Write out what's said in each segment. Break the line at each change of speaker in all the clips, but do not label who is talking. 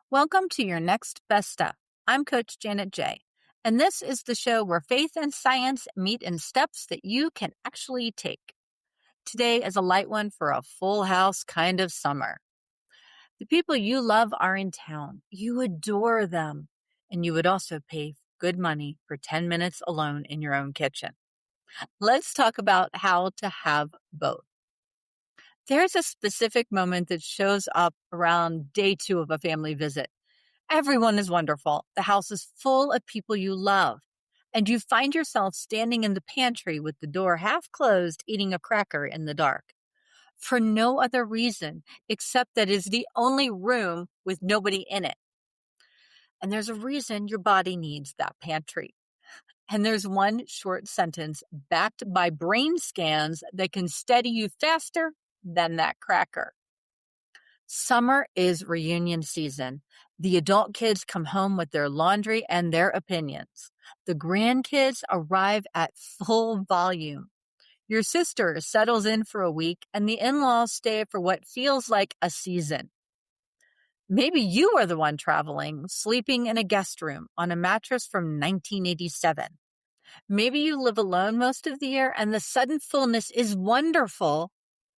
Welcome to your next Best Step. I'm Coach Janet J. And this is the show where faith and science meet in steps that you can actually take. Today is a light one for a full house kind of summer. The people you love are in town. You adore them. And you would also pay good money for 10 minutes alone in your own kitchen. Let's talk about how to have both. There's a specific moment that shows up around day 2 of a family visit. Everyone is wonderful. The house is full of people you love. And you find yourself standing in the pantry with the door half closed, eating a cracker in the dark. For no other reason except that it's the only room with nobody in it. And there's a reason your body needs that pantry. And there's one short sentence backed by brain scans that can steady you faster than that cracker. Summer is reunion season. The adult kids come home with their laundry and their opinions. The grandkids arrive at full volume. Your sister settles in for a week, and the in-laws stay for what feels like a season. Maybe you are the one traveling, sleeping in a guest room on a mattress from 1987. Maybe you live alone most of the year, and the sudden fullness is wonderful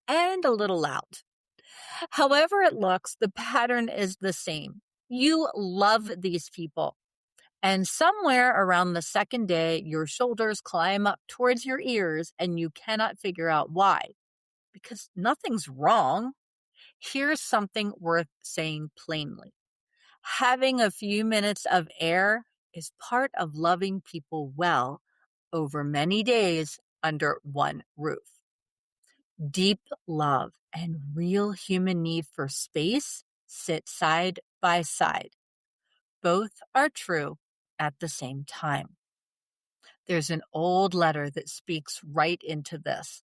and a little loud. However it looks, the pattern is the same. You love these people. And somewhere around the second day, your shoulders climb up towards your ears and you cannot figure out why. Because nothing's wrong. Here's something worth saying plainly. Having a few minutes of air is part of loving people well over many days under one roof. Deep love and real human need for space sit side by side. Both are true at the same time. There's an old letter that speaks right into this.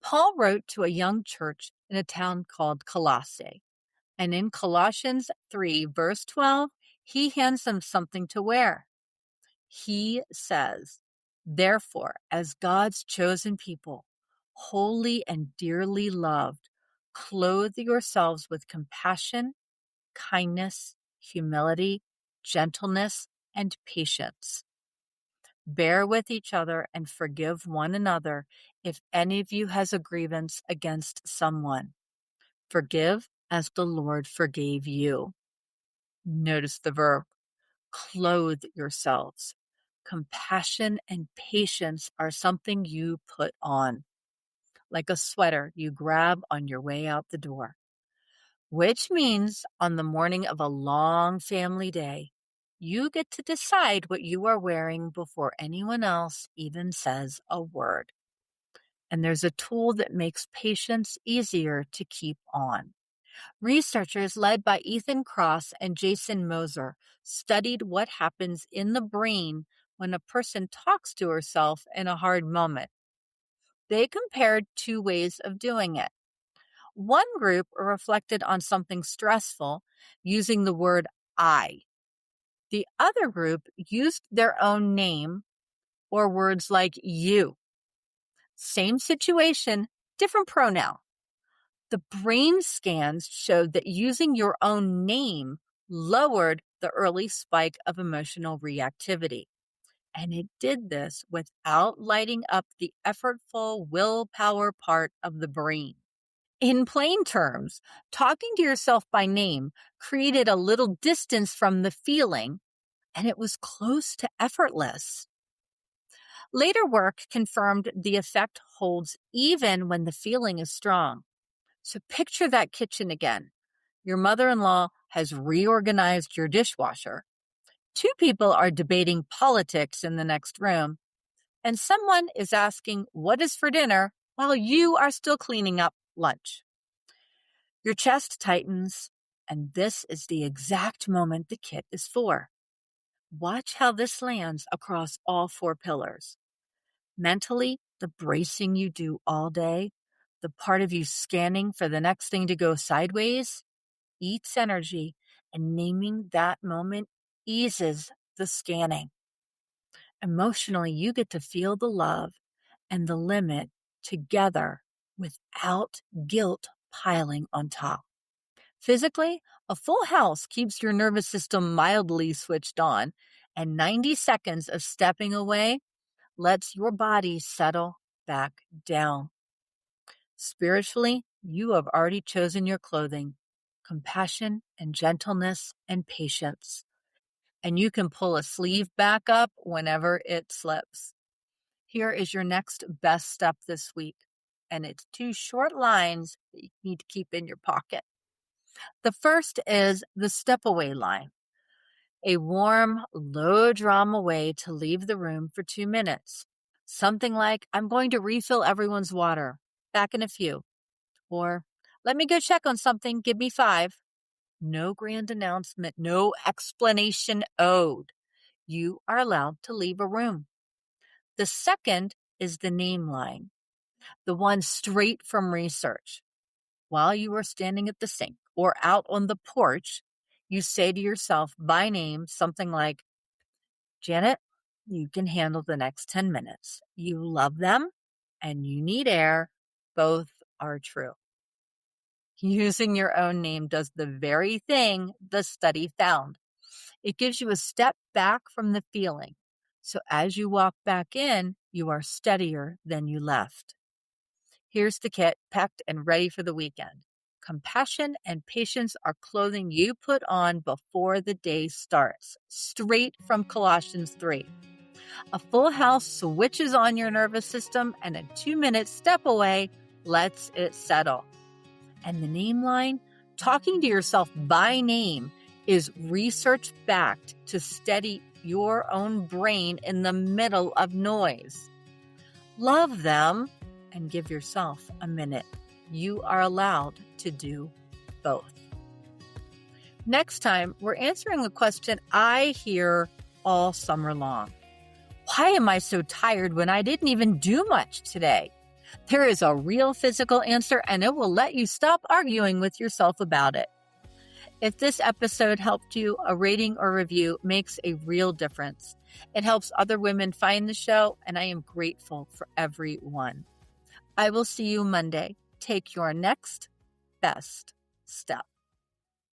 Paul wrote to a young church in a town called Colossae, and in Colossians 3, verse 12, he hands them something to wear. He says, "Therefore, as God's chosen people, holy and dearly loved, clothe yourselves with compassion, kindness, humility, gentleness, and patience. Bear with each other and forgive one another if any of you has a grievance against someone. Forgive as the Lord forgave you." Notice the verb, clothe yourselves. Compassion and patience are something you put on, like a sweater you grab on your way out the door. Which means on the morning of a long family day, you get to decide what you are wearing before anyone else even says a word. And there's a tool that makes patience easier to keep on. Researchers led by Ethan Kross and Jason Moser studied what happens in the brain when a person talks to herself in a hard moment. They compared two ways of doing it. One group reflected on something stressful using the word I. The other group used their own name or words like you. Same situation, different pronoun. The brain scans showed that using your own name lowered the early spike of emotional reactivity. And it did this without lighting up the effortful willpower part of the brain. In plain terms, talking to yourself by name created a little distance from the feeling, and it was close to effortless. Later work confirmed the effect holds even when the feeling is strong. So picture that kitchen again. Your mother-in-law has reorganized your dishwasher. Two people are debating politics in the next room, and someone is asking what is for dinner while you are still cleaning up lunch. Your chest tightens, and this is the exact moment the kit is for. Watch how this lands across all four pillars. Mentally, the bracing you do all day, the part of you scanning for the next thing to go sideways, eats energy, and naming that moment eases the scanning. Emotionally, you get to feel the love and the limit together without guilt piling on top. Physically, a full house keeps your nervous system mildly switched on, and 90 seconds of stepping away lets your body settle back down. Spiritually, you have already chosen your clothing, compassion and gentleness and patience, and you can pull a sleeve back up whenever it slips. Here is your next best step this week, and it's 2 short lines that you need to keep in your pocket. The first is the step away line, a warm, low drama way to leave the room for 2 minutes. Something like, I'm going to refill everyone's water. Back in a few. Or, let me go check on something. Give me 5. No grand announcement, no explanation owed. You are allowed to leave a room. The second is the name line, the one straight from research. While you are standing at the sink or out on the porch, you say to yourself by name something like, Janet, you can handle the next 10 minutes. You love them and you need air. Both are true. Using your own name does the very thing the study found. It gives you a step back from the feeling. So as you walk back in, you are steadier than you left. Here's the kit, packed and ready for the weekend. Compassion and patience are clothing you put on before the day starts, straight from Colossians 3. A full house switches on your nervous system, and a 2-minute step away lets it settle. And the name line, talking to yourself by name, is research-backed to steady your own brain in the middle of noise. Love them and give yourself a minute. You are allowed to do both. Next time, we're answering a question I hear all summer long. Why am I so tired when I didn't even do much today? There is a real physical answer, and it will let you stop arguing with yourself about it. If this episode helped you, a rating or review makes a real difference. It helps other women find the show, and I am grateful for every one. I will see you Monday. Take your next best step.